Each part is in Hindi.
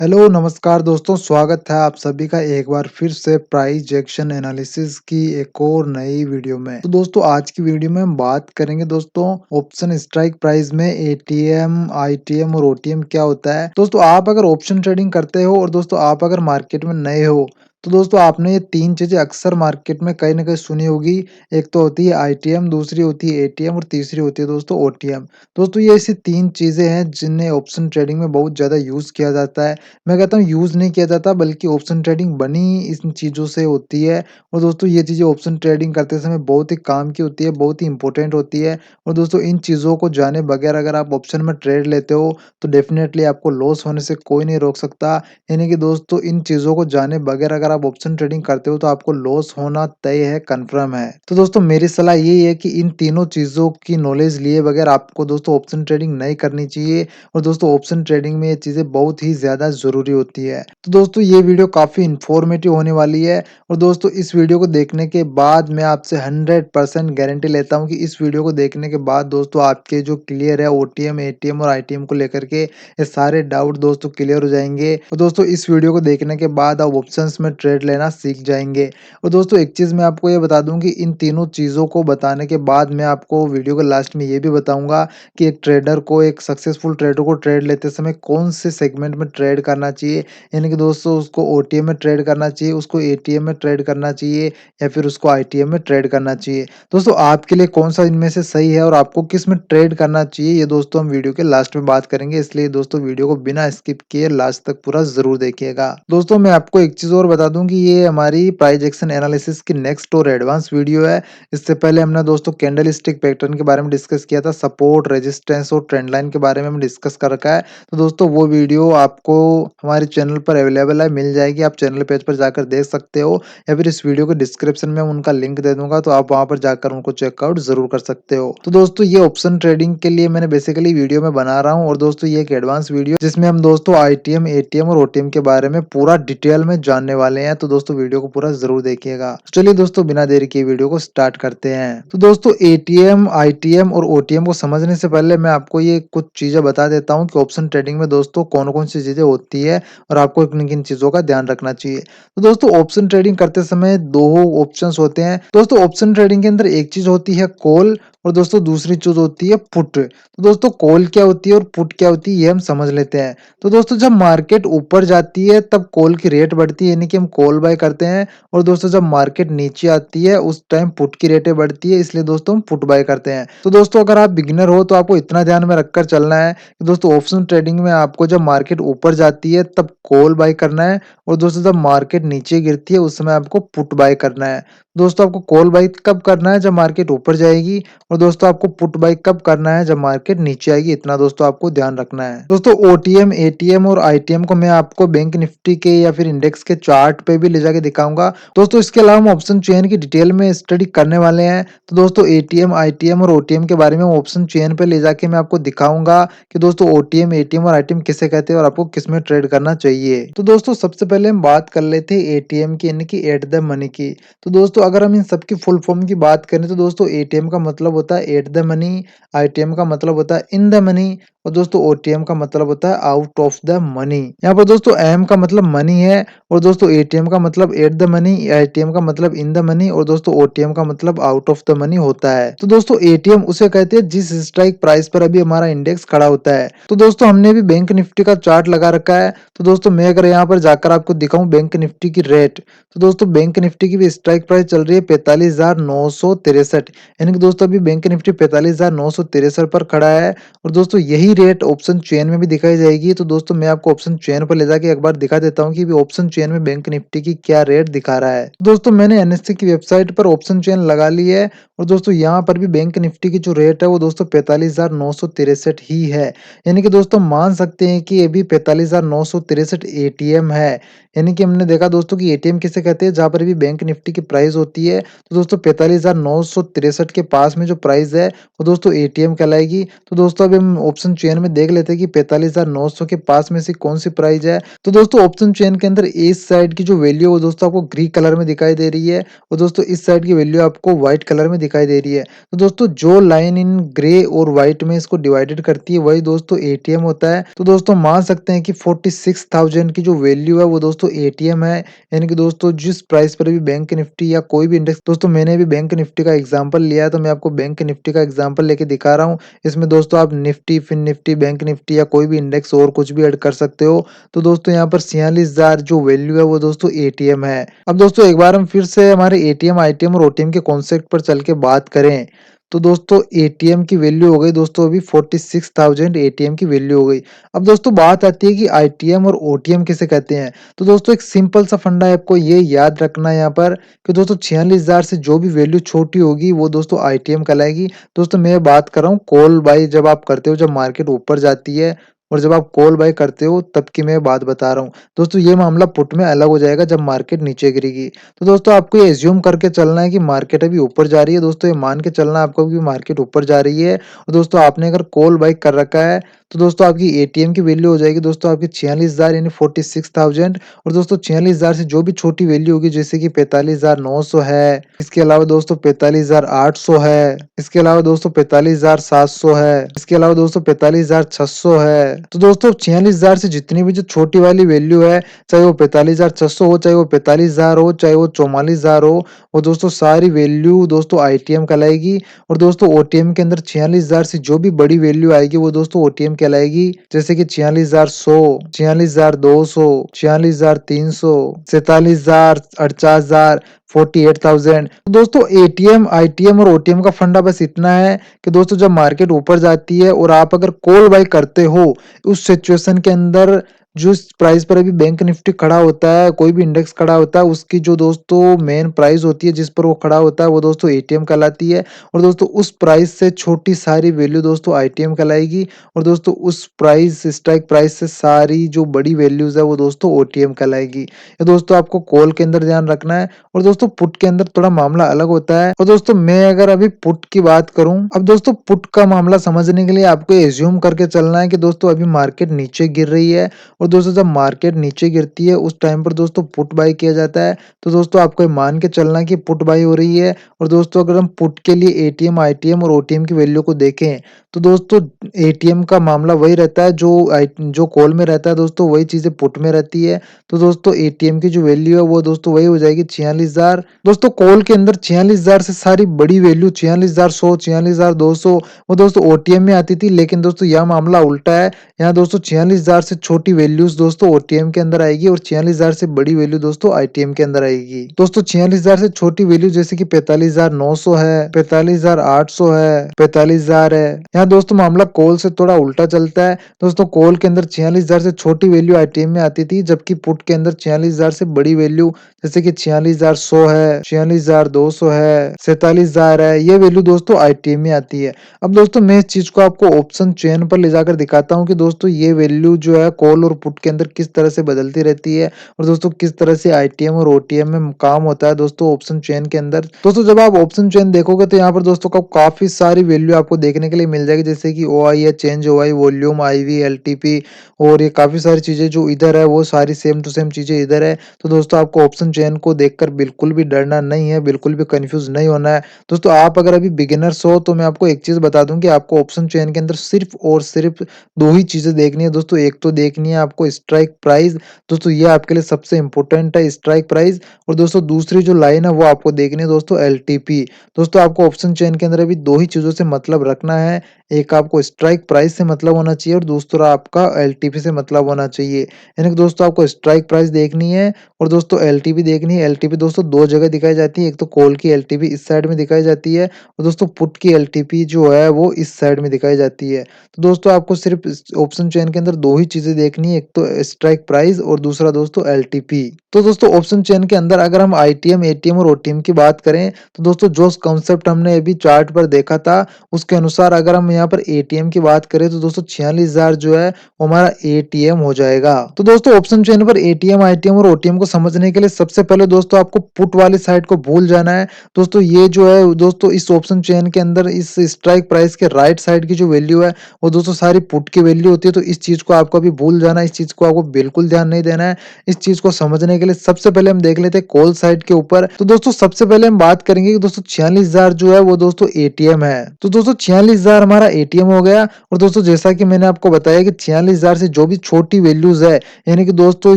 हेलो, नमस्कार दोस्तों, स्वागत है आप सभी का एक बार फिर से प्राइस एक्शन एनालिसिस की एक और नई वीडियो में। तो दोस्तों आज की वीडियो में हम बात करेंगे दोस्तों ऑप्शन स्ट्राइक प्राइस में एटीएम, आईटीएम और ओटीएम क्या होता है। दोस्तों आप अगर ऑप्शन ट्रेडिंग करते हो और दोस्तों आप अगर मार्केट में नए हो तो दोस्तों आपने ये 3 चीज़ें अक्सर मार्केट में कहीं न कहीं सुनी होगी। एक तो होती है आईटीएम, दूसरी होती है एटीएम और तीसरी होती है दोस्तों ओटीएम। दोस्तों ये ऐसी 3 चीज़ें हैं जिन्हें ऑप्शन ट्रेडिंग में बहुत ज़्यादा यूज़ किया जाता है। मैं कहता हूँ यूज़ नहीं किया जाता बल्कि ऑप्शन ट्रेडिंग बनी इन चीज़ों से होती है और दोस्तों ये चीज़ें ऑप्शन ट्रेडिंग करते समय बहुत ही काम की होती है, बहुत ही इम्पोर्टेंट होती है और दोस्तों इन चीज़ों को जाने बगैर अगर आप ऑप्शन में ट्रेड लेते हो तो डेफ़िनेटली आपको लॉस होने से कोई नहीं रोक सकता। यानी कि दोस्तों इन चीज़ों को जाने बगैर अगर आप ऑप्शन ट्रेडिंग करते हो तो आपको लॉस होना तय है, कन्फर्म है। तो दोस्तों मेरी सलाह यही है कि इन तीनों चीज़ों की नॉलेज लिए बगैर आपको दोस्तों ऑप्शन ट्रेडिंग नहीं करनी चाहिए और दोस्तों ऑप्शन ट्रेडिंग में ये चीज़ें बहुत ही ज़्यादा ज़रूरी होती है। तो दोस्तों ये वीडियो काफ़ी इन्फॉर्मेटिव होने वाली है और दोस्तों इस वीडियो को देखने के बाद मैं आपसे 100% गारंटी लेता हूँ कि इस वीडियो को देखने के बाद दोस्तों आपके जो क्लियर है ओटीएम, एटीएम और आईटीएम को लेकर के ये सारे डाउट दोस्तों क्लियर हो जाएँगे और दोस्तों इस वीडियो को देखने के बाद आप ऑप्शंस में ट्रेड लेना सीख जाएँगे। और दोस्तों एक चीज़ मैं आपको ये बता दूँ कि इन तीनों चीज़ों को बताने के बाद मैं आपको वीडियो के लास्ट में ये भी बताऊँगा कि एक ट्रेडर को एक सक्सेसफुल ट्रेडर को ट्रेड लेते समय कौन से सेगमेंट में ट्रेड करना चाहिए। यानी कि दोस्तों उसको ओटीएम में ट्रेड करना चाहिए, उसको एटीएम में ट्रेड करना चाहिए या फिर उसको आईटीएम में ट्रेड करना चाहिए। दोस्तों आपके लिए कौन-सा इनमें से सही है और आपको किस में ट्रेड करना चाहिए ये दोस्तों हम वीडियो के लास्ट में बात करेंगे। इसलिए दोस्तों वीडियो को बिना स्किप किए लास्ट तक पूरा ज़रूर देखिएगा। दोस्तों मैं आपको एक चीज़ और बता दूँ कि ये हमारी प्राइस एक्शन एनालिसिस की नेक्स्ट और एडवांस वीडियो है। इससे पहले हमने दोस्तों कैंडल स्टिक पैटर्न के बारे में डिस्कस किया था, सपोर्ट, रेजिस्टेंस और ट्रेंड लाइन के बारे में हमने डिस्कस कर रखा है। तो दोस्तों वो वीडियो आपको हमारे चैनल पर अवेलेबल है, मिल जाएगी। आप चैनल पेज पर जाकर देख सकते हो या फिर इस वीडियो के डिस्क्रिप्शन में उनका लिंक दे दूँगा तो आप वहाँ पर जाकर उनको चेकआउट ज़रूर कर सकते हो। तो दोस्तों ये ऑप्शन ट्रेडिंग के लिए मैंने बेसिकली वीडियो में बना रहा हूँ और दोस्तों ये एक एडवांस वीडियो जिसमें हम दोस्तों आईटीएम, एटीएम और ओटीएम के बारे में पूरा डिटेल में जानने वाले हैं। तो दोस्तों वीडियो को पूरा ज़रूर देखिएगा। चलिए दोस्तों बिना देरी किए वीडियो को स्टार्ट करते हैं। तो दोस्तों एटीएम, आईटीएम और ओटीएम को समझने से पहले मैं आपको ये कुछ चीज़ें बता देता हूँ कि ऑप्शन ट्रेडिंग में दोस्तों कौन-कौन सी चीज़ें होती है और आपको किन-किन चीज़ों का ध्यान रखना चाहिए। तो दोस्तों ऑप्शन ट्रेडिंग करते समय 2 ऑप्शंस होते हैं। दोस्तों ऑप्शन ट्रेडिंग के अंदर एक चीज़ होती है कॉल और दोस्तों दूसरी चीज़ होती है पुट। तो दोस्तों कॉल क्या होती है और पुट क्या होती है ये हम समझ लेते हैं। तो दोस्तों जब मार्केट ऊपर जाती है तब कॉल की रेट बढ़ती है यानी कि हम कॉल बाय करते हैं और दोस्तों जब मार्केट नीचे आती है उस टाइम पुट की रेटें बढ़ती है इसलिए दोस्तों हम पुट बाय करते हैं। तो दोस्तों अगर आप बिगिनर हो तो आपको इतना ध्यान में रखकर चलना है कि दोस्तों ऑप्शन ट्रेडिंग में आपको जब मार्केट ऊपर जाती है तब कॉल बाय करना है और दोस्तों जब मार्केट नीचे गिरती है उस समय आपको पुट बाय करना है। दोस्तों आपको कॉल बाय कब करना है जब मार्केट ऊपर जाएगी और दोस्तों आपको पुट बाय कब करना है जब मार्केट नीचे आएगी, इतना दोस्तों आपको ध्यान रखना है। दोस्तों ओटीएम, एटीएम और आईटीएम को मैं आपको बैंक निफ्टी के या फिर इंडेक्स के चार्ट पे भी ले जाके दिखाऊंगा। दोस्तों इसके अलावा हम ऑप्शन चेन की डिटेल में स्टडी करने वाले हैं। तो दोस्तों एटीएम, आईटीएम और ओटीएम के बारे में ऑप्शन चेन पे ले जाके मैं आपको दिखाऊंगा कि दोस्तों ओटीएम, एटीएम और आईटीएम किसे कहते हैं और आपको किसमें ट्रेड करना चाहिए। तो दोस्तों सबसे पहले हम बात कर लेते हैं एटीएम की यानी कि एट द मनी की। तो दोस्तों अगर हम इन सबकी फुल फॉर्म की बात करें तो दोस्तों एटीएम का मतलब होता है एट द मनी, आईटीएम का मतलब होता है इन द मनी और दोस्तों ओटीएम का मतलब होता है आउट ऑफ द मनी। यहाँ पर दोस्तों एम का मतलब मनी है और दोस्तों एटीएम का मतलब एट द मनी, आईटीएम का मतलब इन द मनी और दोस्तों ओटीएम का मतलब आउट ऑफ द मनी होता है। तो दोस्तों एटीएम उसे कहते हैं जिस स्ट्राइक प्राइस पर अभी हमारा इंडेक्स खड़ा होता है। तो दोस्तों हमने भी बैंक निफ्टी का चार्ट लगा रखा है। तो दोस्तों मैं अगर यहाँ पर जाकर आपको दिखाऊं बैंक निफ्टी की रेट, तो दोस्तों बैंक निफ्टी की भी स्ट्राइक प्राइस चल रही है 45,963। यानी कि दोस्तों अभी बैंक निफ्टी 45,963 पर खड़ा है और दोस्तों यही रेट ऑप्शन चेन में भी दिखाई जाएगी। तो दोस्तों मैं आपको ऑप्शन चेन पर ले जाके एक बार दिखा देता हूँ कि ऑप्शन चेन में बैंक निफ्टी की क्या रेट दिखा रहा है। दोस्तों मैंने एनएससी की वेबसाइट पर ऑप्शन चेन लगा ली है और दोस्तों यहाँ पर भी बैंक निफ्टी की जो रेट है वो दोस्तों 45,963 ही है। यानी कि दोस्तों मान सकते हैं कि ये भी 45,963 एटीएम है। यानी कि हमने देखा दोस्तों कि एटीएम किसे कहते हैं जहाँ पर भी बैंक निफ्टी की प्राइस होती है। तो दोस्तों 45,963 के पास में जो प्राइस है वो दोस्तों एटीएम कहलाएगी। तो दोस्तों अभी हम ऑप्शन चेन में देख लेते हैं कि 45,900 के पास में से कौन सी प्राइस है। तो दोस्तों ऑप्शन चेन के अंदर इस साइड की जो वैल्यू है वो दोस्तों आपको ग्रे कलर में दिखाई दे रही है और दोस्तों इस साइड की वैल्यू आपको व्हाइट कलर में दिखाई दिखाई दे रही है। तो दोस्तों जो लाइन इन ग्रे और व्हाइट में इसको डिवाइडेड करती है वही दोस्तों एटीएम होता है। तो दोस्तों मान सकते हैं कि 46,000 की जो वैल्यू है वो दोस्तों एटीएम है। यानी कि दोस्तों जिस प्राइस पर भी बैंक निफ्टी या कोई भी इंडेक्स, दोस्तों मैंने भी बैंक निफ्टी का एग्जांपल लिया है तो मैं आपको बैंक निफ्टी का एग्जांपल लेके दिखा रहा हूँ। इसमें दोस्तों आप Nifty, Fin Nifty, Bank Nifty या कोई भी इंडेक्स और कुछ भी ऐड कर सकते हो। तो दोस्तों यहाँ पर 46,000 जो वैल्यू है वो दोस्तों एटीएम है। अब दोस्तों एक बार हम फिर से हमारे एटीएम, आईटीएम और ओटीएम के कॉन्सेप्ट पर चल के बात करें तो दोस्तों एटीएम की वैल्यू हो गई दोस्तों अभी 46,000 एटीएम की वैल्यू हो गई। अब दोस्तों बात आती है कि आईटीएम और ओटीएम किसे कहते हैं। तो दोस्तों एक सिंपल सा फंडा है, आपको ये याद रखना है यहाँ पर कि दोस्तों 46,000 से जो भी वैल्यू छोटी होगी वो दोस्तों आईटीएम कहलाएगी। दोस्तों मैं बात कर रहा हूँ कॉल बाय जब आप करते हो, जब मार्केट ऊपर जाती है और जब आप कॉल बाय करते हो तब की मैं बात बता रहा हूँ। दोस्तों ये मामला पुट में अलग हो जाएगा जब मार्केट नीचे गिरेगी। तो दोस्तों आपको ये एज्यूम करके चलना है कि मार्केट अभी ऊपर जा रही है। दोस्तों ये मान के चलना है आपको कि मार्केट ऊपर जा रही है और दोस्तों आपने अगर कॉल बाय कर रखा है तो दोस्तों आपकी एटीएम की वैल्यू हो जाएगी दोस्तों आपकी 46,000 यानी 46,000। और दोस्तों 46,000 से जो भी छोटी वैल्यू होगी जैसे कि 45,900 है, इसके अलावा दोस्तों 45,800 है, इसके अलावा दोस्तों 45,700 है, इसके अलावा दोस्तों 45,600 है। तो दोस्तों 46,000 से जितनी भी जो छोटी वाली वैल्यू है, चाहे वो 45,600 हो, चाहे वो 45,000 हो, चाहे वो 44,000 हो, वो दोस्तों सारी वैल्यू दोस्तों आईटीएम कहलाएगी। और दोस्तों ओटीएम के अंदर 46,000 से जो भी बड़ी वैल्यू आएगी वो दोस्तों ओटीएम कहलाएगी। जैसे कि 46,100, 46,200, 46,300, 47,000, 48,000, 48,000। तो दोस्तों एटीएम, आईटीएम और ओटीएम का फंडा बस इतना है कि दोस्तों जब मार्केट ऊपर जाती है और आप अगर कॉल बाय करते हो उस सिचुएशन के अंदर जिस प्राइस पर अभी बैंक निफ्टी खड़ा होता है, कोई भी इंडेक्स खड़ा होता है, उसकी जो दोस्तों मेन प्राइस होती है जिस पर वो खड़ा होता है वो दोस्तों एटीएम कहलाती है। और दोस्तों उस प्राइस से छोटी सारी वैल्यू दोस्तों आईटीएम कहलाएगी। और दोस्तों उस प्राइस, स्ट्राइक प्राइस से सारी जो बड़ी वैल्यूज है वो दोस्तों ओटीएम कहलाएगी। ये दोस्तों आपको कॉल के अंदर ध्यान रखना है। और दोस्तों पुट के अंदर थोड़ा मामला अलग होता है। और दोस्तों मैं अगर अभी पुट की बात करूं, अब दोस्तों पुट का मामला समझने के लिए आपको एज्यूम करके चलना है कि दोस्तों अभी मार्केट नीचे गिर रही है और दोस्तों जब मार्केट नीचे गिरती है उस टाइम पर दोस्तों पुट बाय किया जाता है। तो दोस्तों आपको ये मान के चलना है कि पुट बाय हो रही है। और दोस्तों अगर हम पुट के लिए एटीएम, आईटीएम और ओटीएम की वैल्यू को देखें तो दोस्तों एटीएम का मामला वही रहता है जो कॉल में रहता है, दोस्तों वही चीजें पुट में रहती है। तो दोस्तों एटीएम की जो वैल्यू है वो दोस्तों वही हो जाएगी 46,000। दोस्तों कॉल के अंदर 46,000 से सारी बड़ी वैल्यू 46,100, 46,200 वो दोस्तों ओटीएम में आती थी। लेकिन दोस्तों यह मामला उल्टा है। यहाँ दोस्तों 46,000 से छोटी वैल्यूज दोस्तों ओटीएम के अंदर आएगी और 46,000 से बड़ी वैल्यू दोस्तों आईटीएम के अंदर आएगी। दोस्तों 46,000 से छोटी वैल्यू जैसे कि 45,900 है, 45,800 है, 45,000 है। यहाँ दोस्तों मामला कॉल से थोड़ा उल्टा चलता है। दोस्तों कॉल के अंदर 46,000 से छोटी वैल्यू आईटीएम में आती थी, जबकि पुट के अंदर 46,000 से बड़ी वैल्यू जैसे कि 46,100 है, 46,200 है, 47,000 है, ये वैल्यू दोस्तों आईटीएम में आती है। अब दोस्तों मैं इस चीज को आपको ऑप्शन चेन पर ले जाकर दिखाता हूँ कि दोस्तों ये वैल्यू जो है कॉल और पुट के अंदर किस तरह से बदलती रहती है और दोस्तों किस तरह से आईटीएम और ओटीएम में काम होता है दोस्तों ऑप्शन चेन के अंदर। दोस्तों जब आप ऑप्शन चेन देखोगे तो यहाँ पर दोस्तों का काफी सारी वैल्यू आपको देखने के लिए मिल जाएगी, जैसे कि ओ आई है, चेंज ओ आई, वॉल्यूम, आईवी, एलटीपी और ये काफी सारी चीजें जो इधर है वो सारी सेम टू सेम चीजें इधर है। तो दोस्तों आपको ऑप्शन चेन को देखकर बिल्कुल भी डरना नहीं है, बिल्कुल भी कंफ्यूज नहीं होना है। दोस्तों आप अगर अभी बिगिनर्स हो तो मैं आपको एक चीज बता दूं कि आपको ऑप्शन चेन के अंदर सिर्फ और सिर्फ दो ही चीजें देखनी है दोस्तों। एक तो देखनी है आपको स्ट्राइक प्राइस, दोस्तों ये आपके लिए सबसे इंपॉर्टेंट है स्ट्राइक प्राइस। और दोस्तों दूसरी जो लाइन है वो आपको देखनी है दोस्तों एलटीपी। दोस्तों आपको ऑप्शन चेन के अंदर अभी दो ही चीजों से मतलब रखना है, एक आपको स्ट्राइक प्राइस से मतलब होना चाहिए और दूसरा आपका एलटीपी से मतलब होना चाहिए। यानी कि दोस्तों आपको स्ट्राइक प्राइस देखनी है और दोस्तों एलटीपी देखनी है। एलटीपी दोस्तों दो जगह दिखाई जाती है, एक तो कॉल की एलटीपी इस साइड में दिखाई जाती है और दोस्तों पुट की एलटीपी जो है वो इस साइड में दिखाई जाती है। तो दोस्तों आपको सिर्फ ऑप्शन चेन के अंदर दो ही चीजें देखनी है, एक तो स्ट्राइक प्राइस और दूसरा दोस्तों एलटीपी। तो दोस्तों ऑप्शन चेन के अंदर अगर हम आईटीएम, एटीएम और ओटीएम की बात करें तो दोस्तों जो कॉन्सेप्ट हमने अभी चार्ट पर देखा था उसके अनुसार अगर हम यहाँ पर एटीएम की बात करें तो दोस्तों 46,000 जो है वो हमारा एटीएम हो जाएगा। तो दोस्तों ऑप्शन चेन पर एटीएम, आईटीएम और ओटीएम को समझने के लिए सबसे पहले दोस्तों आपको पुट वाली साइड को भूल जाना है। दोस्तों ये जो है दोस्तों इस ऑप्शन चेन के अंदर इस स्ट्राइक प्राइस के राइट साइड की जो वैल्यू है वो दोस्तों सारी पुट की वैल्यू होती है। तो इस चीज को आपको अभी भूल जाना है, इस चीज को आपको बिल्कुल ध्यान नहीं देना है। इस चीज को समझने के लिए सबसे पहले हम देख लेते हैं कॉल साइड के ऊपर। तो दोस्तों सबसे पहले हम बात करेंगे कि दोस्तों 46,000 जो है वो दोस्तों एटीएम है। तो दोस्तों 46,000 हमारा एटीएम हो गया। और दोस्तों जैसा कि मैंने आपको बताया कि 46,000 से जो भी छोटी वैल्यूज है, यानी कि दोस्तों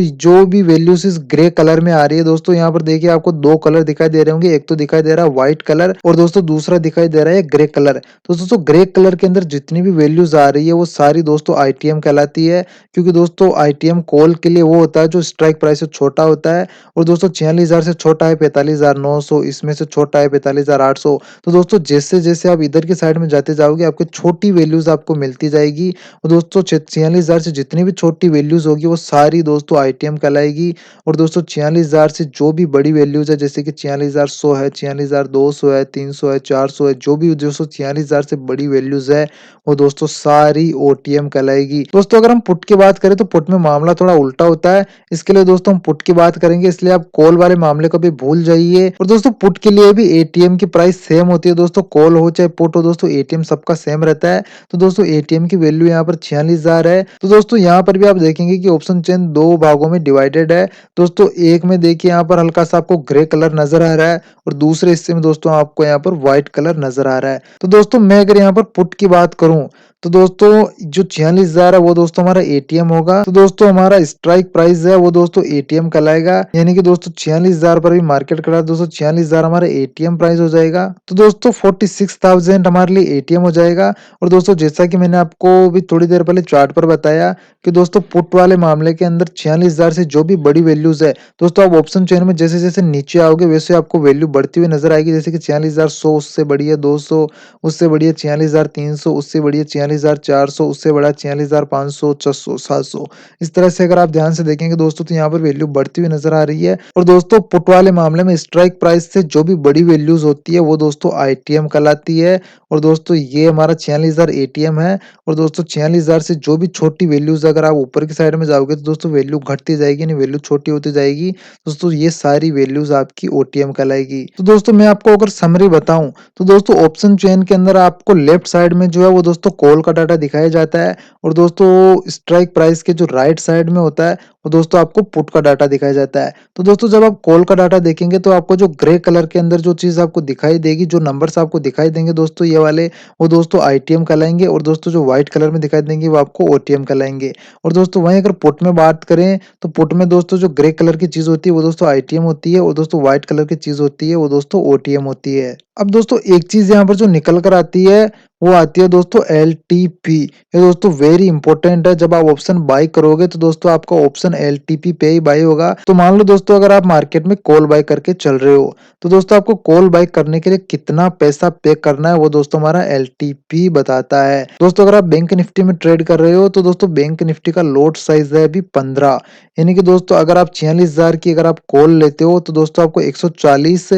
जो भी वैल्यूज इस ग्रे कलर में आ रही है, दोस्तों यहाँ पर देखिए आपको दो कलर दिखाई दे रहे होंगे, एक तो दिखाई दे रहा है व्हाइट कलर और दोस्तों दूसरा दिखाई दे रहा है ग्रे कलर। तो दोस्तों ग्रे कलर के अंदर जितनी भी वैल्यूज आ रही है वो सारी दोस्तों आईटीएम कहलाती है, क्योंकि दोस्तों आईटीएम कॉल के लिए वो होता है जो स्ट्राइक प्राइस से छोटा होता है। और दोस्तों 46,000 से छोटा है 45,900, इसमें से छोटा है 45,800। तो दोस्तों जैसे जैसे आप इधर की साइड में जाते जाओगे आपको छोटी वैल्यूज आपको मिलती जाएगी। और दोस्तों 46,000 से जितनी भी छोटी वैल्यूज होगी वो सारी दोस्तों आईटीएम कहलाएगी। और दोस्तों 46,000 से जो भी बड़ी वैल्यूज है, जैसे कि 46,100 है, 46,200 है, 300 है, 400 है, जो भी दोस्तों 46,000 से बड़ी वैल्यूज है वो दोस्तों सारी ओटीएम कहलाएगी। दोस्तों अगर हम पुट की बात करें तो पुट में मामला थोड़ा उल्टा होता है। इसके लिए दोस्तों हम पुट की बात करेंगे, इसलिए आप कॉल वाले मामले को भी भूल जाइए। और दोस्तों पुट के लिए भी एटीएम की प्राइस सेम होती है। दोस्तों कॉल हो चाहे पुट हो, दोस्तों एटीएम सबका सेम रहता है। तो दोस्तों एटीएम की वैल्यू यहाँ पर 46,000 है। तो दोस्तों यहाँ पर भी आप देखेंगे कि ऑप्शन चेन दो भागों में डिवाइडेड है। दोस्तों एक में देखिए यहाँ पर हल्का सा आपको ग्रे कलर नजर आ रहा है और दूसरे हिस्से में दोस्तों आपको यहाँ पर व्हाइट कलर नजर आ रहा है। तो दोस्तों मैं अगर यहाँ पर पुट की बात करूं तो दोस्तों जो 46,000 है वो दोस्तों हमारा एटीएम होगा। तो दोस्तों हमारा स्ट्राइक प्राइस है वो दोस्तों एटीएम कहलाएगा, यानी कि दोस्तों 46,000 पर भी मार्केट करा दोस्तों 46,000 हमारा एटीएम प्राइस हो जाएगा। तो दोस्तों 46,000 हमारे लिए एटीएम हो जाएगा। और दोस्तों जैसा कि मैंने आपको भी थोड़ी देर पहले चार्ट पर बताया कि दोस्तों पुट वाले मामले के अंदर 46,000 से जो भी बड़ी वैल्यूज है, दोस्तों आप ऑप्शन चेन में जैसे जैसे नीचे आओगे वैसे आपको वैल्यू बढ़ती हुई नजर आएगी। जैसे कि 46,100 उससे बड़ी है 200, उससे बड़ी है 46,300, उससे बड़ी है 46,400, उससे बड़ा 46,500, 600, 700। इस तरह से अगर आप ध्यान से देखेंगे दोस्तों तो यहाँ पर वैल्यू बढ़ती हुई नजर आ रही है। और दोस्तों पुट वाले मामले में स्ट्राइक प्राइस से जो भी बड़ी वैल्यूज होती है वो दोस्तों आईटीएम कहलाती है। और दोस्तों ये हमारा 46,000 एटीएम है। और दोस्तों 46,000 से जो भी छोटी वैल्यूज अगर आप ऊपर की साइड में जाओगे तो दोस्तों वैल्यू घटती जाएगी, नहीं वैल्यू छोटी होती जाएगी। दोस्तों ये सारी वैल्यूज आपकी ओटीएम कहलाएगी। तो दोस्तों मैं आपको अगर समरी बताऊं तो दोस्तों ऑप्शन चेन के अंदर आपको लेफ्ट साइड में जो है वो दोस्तों कॉल का डाटा दिखाया जाता है। और दोस्तों स्ट्राइक प्राइस के जो राइट साइड में होता है वो दोस्तों आपको पुट का डाटा दिखाया जाता है। तो दोस्तों जब आप कॉल का डाटा देखेंगे तो आपको जो ग्रे कलर के अंदर जो चीज आपको दिखाई देगी, जो नंबर्स आपको दिखाई देंगे दोस्तों ये वाले, वो दोस्तों आईटीएम कहलाएंगे। और दोस्तों जो व्हाइट कलर में दिखाई देंगे वो आपको ओटीएम कहलाएंगे। और दोस्तों वहीं अगर पुट में बात करें तो पुट में दोस्तों जो ग्रे कलर की चीज होती है वो दोस्तों आईटीएम होती है। और दोस्तों व्हाइट कलर की चीज होती है वो दोस्तों ओटीएम होती है। अब दोस्तों एक चीज यहाँ पर जो निकल कर आती है वो आती है दोस्तों एलटीपी। ये दोस्तों वेरी इंपॉर्टेंट है। जब आप ऑप्शन बाय करोगे तो दोस्तों आपका ऑप्शन एलटीपी पे ही बाय होगा। तो मान लो दोस्तों अगर आप मार्केट में कॉल बाय करके चल रहे हो तो दोस्तों आपको कॉल बाय करने के लिए कितना पैसा पे करना है वो दोस्तों हमारा एलटीपी बताता है। दोस्तों अगर आप बैंक निफ्टी में ट्रेड कर रहे हो तो दोस्तों बैंक निफ्टी का लॉट साइज है अभी 15, यानी कि दोस्तों अगर आप 46,000 की अगर आप कॉल लेते हो तो दोस्तों आपको 140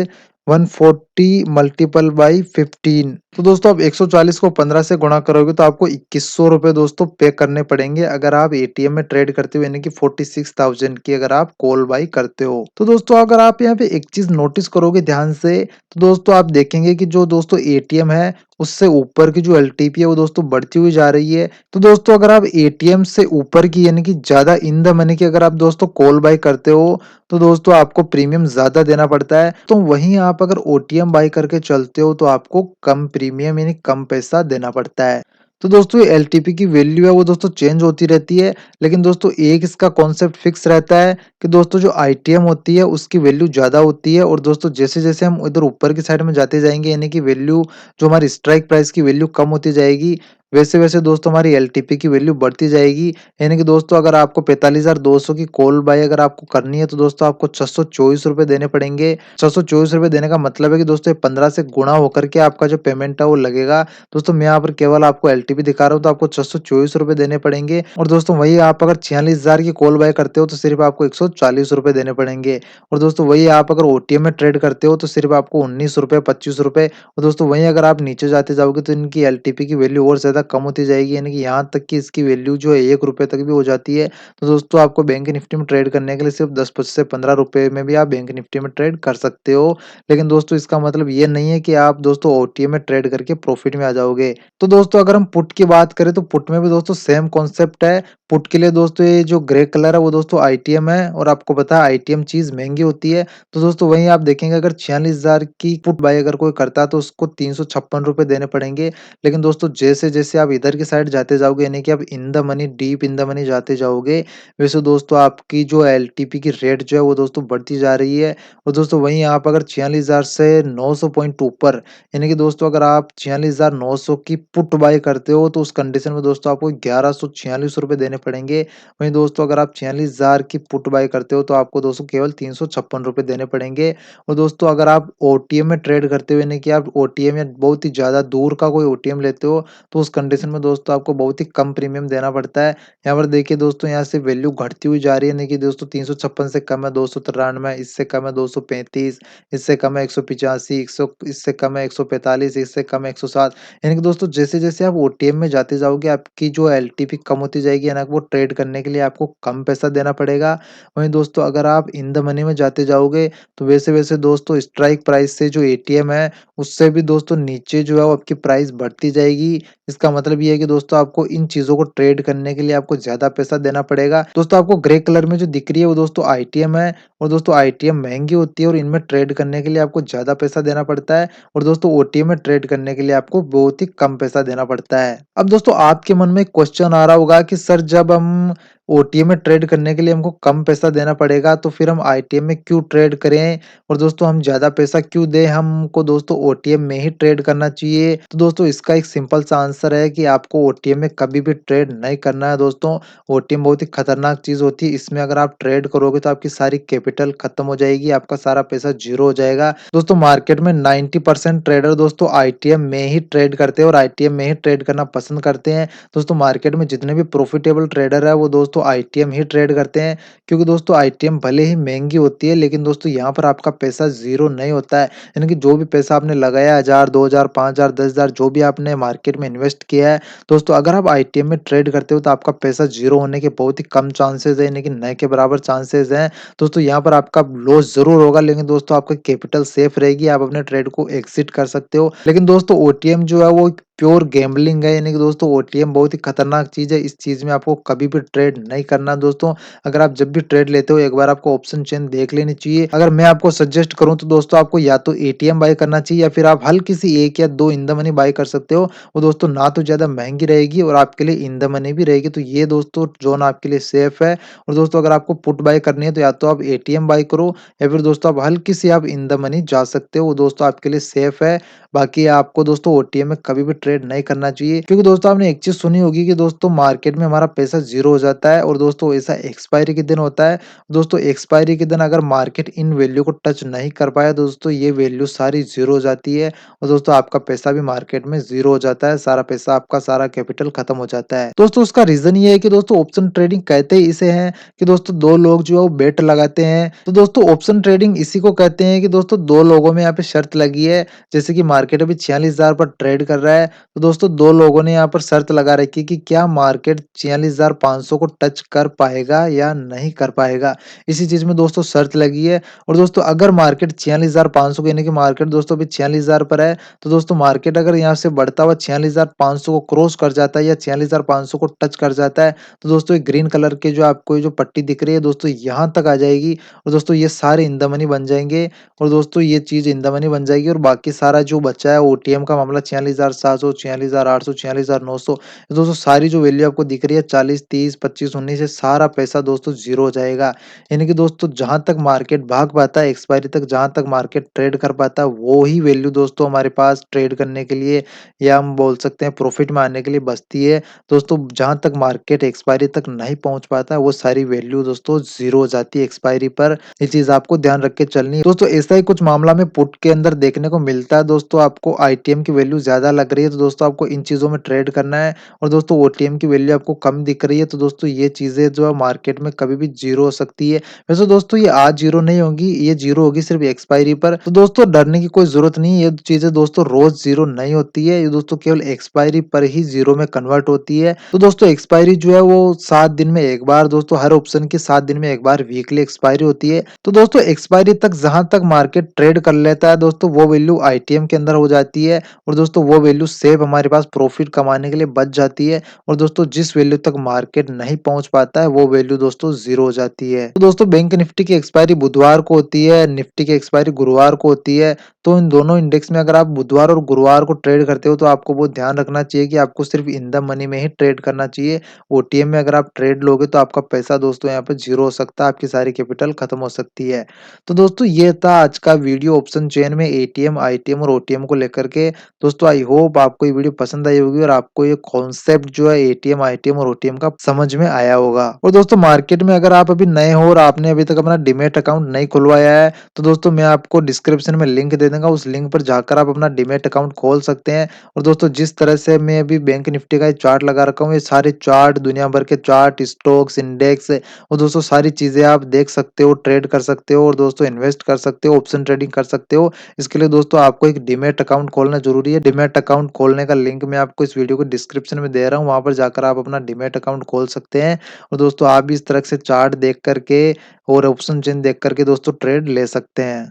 140 मल्टीपल बाई 15। तो दोस्तों आप 140 को 15 से गुणा करोगे तो आपको 2100 रुपए दोस्तों पे करने पड़ेंगे अगर आप एटीएम में ट्रेड करते हो, यानी कि 46,000 की अगर आप कॉल बाई करते हो। तो दोस्तों अगर आप यहाँ पे एक चीज नोटिस करोगे ध्यान से तो दोस्तों आप देखेंगे कि जो दोस्तों एटीएम है उससे ऊपर की जो एलटीपी है वो दोस्तों बढ़ती हुई जा रही है। तो दोस्तों अगर आप एटीएम से ऊपर की यानी कि ज्यादा इन द मनी की अगर आप दोस्तों कॉल बाई करते हो तो दोस्तों आपको प्रीमियम ज्यादा देना पड़ता है। तो वहीं आप अगर ओटीएम बाई करके चलते हो तो आपको कम प्रीमियम यानी कम पैसा देना पड़ता है। तो दोस्तों ये एलटीपी की वैल्यू है वो दोस्तों चेंज होती रहती है, लेकिन दोस्तों एक इसका कॉन्सेप्ट फिक्स रहता है कि दोस्तों जो आईटीएम होती है उसकी वैल्यू ज्यादा होती है। और दोस्तों जैसे जैसे हम इधर ऊपर की साइड में जाते जाएंगे यानी कि वैल्यू जो हमारी स्ट्राइक प्राइस की वैल्यू कम होती जाएगी, वैसे वैसे दोस्तों हमारी एलटीपी की वैल्यू बढ़ती जाएगी। यानी कि दोस्तों अगर आपको 45,200 की कॉल बाय अगर आपको करनी है तो दोस्तों आपको 624 रुपए देने पड़ेंगे। 624 रुपए देने का मतलब है कि दोस्तों 15 से गुणा होकर के आपका जो पेमेंट है वो लगेगा। दोस्तों मैं यहाँ पर केवल आपको एलटीपी दिखा रहा हूँ तो आपको 624 रुपए देने पड़ेंगे। और दोस्तों वही आप अगर 46,000 की कॉल बाय करते हो तो सिर्फ आपको 140 रुपए देने पड़ेंगे। और दोस्तों वही आप अगर ओटीएम में ट्रेड करते हो तो सिर्फ आपको 19 रुपए 25 रुपए। और दोस्तों वहीं अगर आप नीचे जाते जाओगे तो इनकी एलटीपी की वैल्यू और ज्यादा ज़्यादा कम होती जाएगी, यानी कि यहाँ तक कि इसकी वैल्यू जो है ₹1 तक भी हो जाती है। तो दोस्तों आपको बैंक निफ्टी में ट्रेड करने के लिए सिर्फ़ 10 से ₹15 में भी आप बैंक निफ्टी में ट्रेड कर सकते हो। लेकिन दोस्तों इसका मतलब ये नहीं है कि आप दोस्तों ओटीएम में ट्रेड करके प्रॉफ़िट में आ जाओगे। तो दोस्तों अगर हम पुट की बात करें तो पुट में भी दोस्तों सेम कॉन्सेप्ट है। पुट के लिए दोस्तों ये जो ग्रे कलर है वो दोस्तों आईटीएम है और आपको पता है आईटीएम चीज़ महँगी होती है। तो दोस्तों वहीं आप देखेंगे अगर 46,000 की पुट बाय अगर कोई करता है तो उसको ₹356 देने पड़ेंगे। लेकिन दोस्तों जैसे-जैसे आप इधर की साइड जाते जाओगे यानी कि आप in the money deep in the money जाते जाओगे, वैसे दोस्तों आपकी जो एलटीपी की रेट जो है वो दोस्तों बढ़ती जा रही है। और दोस्तों वहीं आप अगर 46,000 से 900 पॉइंट ऊपर यानी कि दोस्तों अगर आप 46,900 की पुट बाय करते हो तो उस कंडीशन में दोस्तों आपको ₹1146 देने पड़ेंगे। वहीं दोस्तों अगर आप 46,000 की पुट बाय करते हो तो आपको दोस्तों केवल ₹356 देने पड़ेंगे। और दोस्तों अगर आप ओटीएम में ट्रेड करते हो यानी कि आप ओटीएम या बहुत ही ज़्यादा दूर का कोई ओटीएम लेते हो तो उस कंडीशन में दोस्तों आपको बहुत ही कम प्रीमियम देना पड़ता है। यहाँ पर देखिए दोस्तों यहाँ से वैल्यू घटती हुई जा रही है यानी कि दोस्तों 356 से कम है 293, इससे कम है 235, इससे कम है 185, 100 इससे कम है 145, इससे कम है 107। यानी कि दोस्तों जैसे-जैसे आप ओटीएम में जाते जाओगे आपकी जो एलटीपी कम होती जाएगी, है ना? वो ट्रेड करने के लिए आपको कम पैसा देना पड़ेगा। वहीं दोस्तों अगर आप इन द मनी में जाते जाओगे तो वैसे-वैसे दोस्तों स्ट्राइक प्राइस से जो एटीएम है उससे भी दोस्तों नीचे जो है वो आपकी प्राइस बढ़ती जाएगी। इसका मतलब ये है कि दोस्तों आपको इन चीज़ों को ट्रेड करने के लिए आपको ज़्यादा पैसा देना पड़ेगा। दोस्तों आपको ग्रे कलर में जो दिख रही है वो दोस्तों आईटीएम है और दोस्तों आईटीएम महँगी होती है और इनमें ट्रेड करने के लिए आपको ज़्यादा पैसा देना पड़ता है और दोस्तों ओटीएम में ट्रेड करने के लिए आपको बहुत ही कम पैसा देना पड़ता है। अब दोस्तों आपके मन में एक क्वेश्चन आ रहा होगा कि सर जब हम ओटीएम में ट्रेड करने के लिए हमको कम पैसा देना पड़ेगा तो फिर हम आईटीएम में क्यों ट्रेड करें और दोस्तों हम ज़्यादा पैसा क्यों दें, हमको दोस्तों ओटीएम में ही ट्रेड करना चाहिए। तो दोस्तों इसका एक सिंपल सा आंसर है कि आपको ओटीएम में कभी भी ट्रेड नहीं करना है दोस्तों। ओटीएम बहुत ही खतरनाक चीज़ होती है, इसमें अगर आप ट्रेड करोगे तो आपकी सारी कैपिटल खत्म हो जाएगी, आपका सारा पैसा ज़ीरो हो जाएगा। दोस्तों मार्केट में 90% ट्रेडर दोस्तों आईटीएम में ही ट्रेड करते हैं और आईटीएम में ही ट्रेड करना पसंद करते हैं। दोस्तों मार्केट में जितने भी प्रॉफिटेबल ट्रेडर है वो दोस्तों आईटीएम ही ट्रेड करते हैं क्योंकि दोस्तों आईटीएम भले ही महँगी होती है लेकिन दोस्तों यहाँ पर आपका पैसा ज़ीरो नहीं होता है। यानी कि जो भी पैसा आपने लगाया 1000, 2000, 5000, 10,000 जो भी आपने मार्केट में इन्वेस्ट किया है, दोस्तों अगर आप आईटीएम में ट्रेड करते हो तो आपका पैसा ज़ीरो होने के बहुत ही कम चांसेज़ है यानी कि ना के बराबर चांसेज़ हैं। दोस्तों यहाँ पर आपका लॉस ज़रूर होगा लेकिन दोस्तों आपका कैपिटल सेफ रहेगी, आप अपने ट्रेड को एग्ज़िट कर सकते हो। लेकिन दोस्तों ओटीएम जो है वो प्योर गैम्बलिंग है यानी कि दोस्तों ओटीएम बहुत ही खतरनाक चीज़ है, इस चीज़ में आपको कभी भी ट्रेड नहीं करना दोस्तों। अगर आप जब भी ट्रेड लेते हो एक बार आपको ऑप्शन चेन देख लेनी चाहिए। अगर मैं आपको सजेस्ट करूँ तो दोस्तों आपको या तो एटीएम बाय करना चाहिए या फिर आप हल्की सी 1 या 2 इन द मनी बाय कर सकते हो। वो दोस्तों ना तो ज़्यादा महँगी रहेगी और आपके लिए इन द मनी भी रहेगी, तो ये दोस्तों ज़ोन आपके लिए सेफ है। और दोस्तों अगर आपको पुट बाय करनी है तो या तो आप एटीएम बाय करो या फिर दोस्तों आप हल्की सी आप इन द मनी जा सकते हो, वो दोस्तों आपके लिए सेफ है। बाकी आपको दोस्तों ओटीएम में कभी भी ट्रेड नहीं करना चाहिए क्योंकि दोस्तों आपने एक चीज़ सुनी होगी कि दोस्तों मार्केट में हमारा पैसा ज़ीरो हो जाता है और दोस्तों ऐसा एक्सपायरी के दिन होता है। दोस्तों एक्सपायरी के दिन अगर मार्केट इन वैल्यू को टच नहीं कर पाया दोस्तों ये वैल्यू सारी ज़ीरो हो जाती है और दोस्तों आपका पैसा भी मार्केट में ज़ीरो हो जाता है, सारा पैसा आपका सारा कैपिटल खत्म हो जाता है। दोस्तों उसका रीज़न ये है कि दोस्तों ऑप्शन ट्रेडिंग कहते ही इसे हैं कि दोस्तों 2 लोग जो है वो बेट लगाते हैं। तो दोस्तों ऑप्शन ट्रेडिंग इसी को कहते हैं कि दोस्तों 2 लोगों में यहाँ पे शर्त लगी है, जैसे कि मार्केट अभी 46,000 पर ट्रेड कर रहा है, तो दोस्तों 2 लोगों ने यहाँ पर शर्त लगा रखी है कि क्या मार्केट 46,500 को टच कर पाएगा या नहीं कर पाएगा। इसी चीज़ में दोस्तों शर्त लगी है और दोस्तों अगर मार्केट 46,500 को यानी कि मार्केट दोस्तों अभी 46,000 पर है, तो दोस्तों मार्केट अगर यहाँ से बढ़ता हुआ 46,500 को क्रॉस कर जाता है या 46,500 को टच कर जाता है, तो दोस्तों ये ग्रीन कलर के जो आपको ये जो पट्टी दिख रही है दोस्तों यहाँ तक आ जाएगी और दोस्तों ये सारे इन द मनी बन जाएँगे और दोस्तों ये चीज़ इन द मनी बन जाएगी और बाकी सारा जो बचा है ओटीएम का मामला 46,700, 46,800, 46,900 दोस्तों सारी जो वैल्यू आपको दिख रही है 40, 30, 25, 19 ये सारा पैसा दोस्तों ज़ीरो हो जाएगा। यानी कि दोस्तों जहाँ तक मार्केट भाग पाता है एक्सपायरी तक जहाँ तक मार्केट ट्रेड कर पाता है वो ही वैल्यू दोस्तों हमारे पास ट्रेड करने के लिए या हम बोल सकते हैं प्रॉफिट में आने के लिए बचती है। दोस्तों जहाँ तक मार्केट एक्सपायरी तक नहीं पहुँच पाता वो सारी वैल्यू दोस्तों ज़ीरो हो जाती है एक्सपायरी पर। ये चीज़ आपको ध्यान रख के चलनी है। दोस्तों ऐसा ही कुछ मामला में पुट के अंदर देखने को मिलता है दोस्तों आपको आईटीएम की वैल्यू ज़्यादा लग रही है तो तो दोस्तों आपको इन चीज़ों में ट्रेड करना है और दोस्तों ओटीएम की वैल्यू आपको कम दिख रही है, तो दोस्तों ये चीज़ें जो है मार्केट में कभी भी ज़ीरो हो सकती है। वैसे दोस्तों ये आज ज़ीरो नहीं होंगी, ये ज़ीरो होगी सिर्फ़ एक्सपायरी पर। तो दोस्तों डरने की कोई ज़रूरत नहीं है, ये चीज़ें दोस्तों रोज़ ज़ीरो नहीं होती है, ये दोस्तों केवल एक्सपायरी पर ही ज़ीरो में कन्वर्ट होती है। तो दोस्तों एक्सपायरी जो है वो 7 दिन में एक बार दोस्तों हर ऑप्शन की 7 दिन में एक बार वीकली एक्सपायरी होती है। तो दोस्तों एक्सपायरी तक जहाँ तक मार्केट ट्रेड कर लेता है दोस्तों वो वैल्यू आईटीएम के अंदर हो जाती है और दोस्तों वो वैल्यू सेव हमारे पास प्रॉफिट कमाने के लिए बच जाती है और दोस्तों जिस वैल्यू तक मार्केट नहीं पहुंच पाता है वो वैल्यू दोस्तों ज़ीरो हो जाती है। तो दोस्तों बैंक निफ्टी की एक्सपायरी बुधवार को होती है, निफ्टी की एक्सपायरी गुरुवार को होती है। तो इन दोनों इंडेक्स में अगर आप बुधवार और गुरुवार को ट्रेड करते हो तो आपको बहुत ध्यान रखना चाहिए कि आपको सिर्फ इन द मनी में ही ट्रेड करना चाहिए। ओटीएम में अगर आप ट्रेड लोगे तो आपका पैसा दोस्तों यहाँ पे ज़ीरो हो सकता है, आपकी सारी कैपिटल खत्म हो सकती है। तो दोस्तों ये था आज का वीडियो ऑप्शन चेन में एटीएम, आईटीएम और ओटीएम को लेकर के। दोस्तों आई होप आपको ये वीडियो पसंद आई होगी और आपको ये कॉन्सेप्ट जो है एटीएम, आईटीएम और ओटीएम का समझ में आया होगा। और दोस्तों मार्केट में अगर आप अभी नए हो और आपने अभी तक अपना डीमैट अकाउंट नहीं खुलवाया है, तो दोस्तों मैं आपको डिस्क्रिप्शन में लिंक दे दूँगा, उस लिंक पर जाकर आप अपना डीमैट अकाउंट खोल सकते हैं। और दोस्तों जिस तरह से मैं अभी बैंक निफ्टी का ये चार्ट लगा रखा हूँ, ये सारे चार्ट दुनिया भर के चार्ट, स्टॉक्स, इंडेक्स और दोस्तों सारी चीज़ें आप देख सकते हो, ट्रेड कर सकते हो और दोस्तों इन्वेस्ट कर सकते हो, ऑप्शन ट्रेडिंग कर सकते हो। इसके लिए दोस्तों आपको एक डीमैट अकाउंट खोलना ज़रूरी है। डीमैट अकाउंट खोलने का लिंक मैं आपको इस वीडियो को डिस्क्रिप्शन में दे रहा हूँ, वहाँ पर जाकर आप अपना डीमैट अकाउंट खोल सकते हैं। और दोस्तों आप भी इस तरह से चार्ट देख कर के और ऑप्शन चेन देख कर के दोस्तों ट्रेड ले सकते हैं।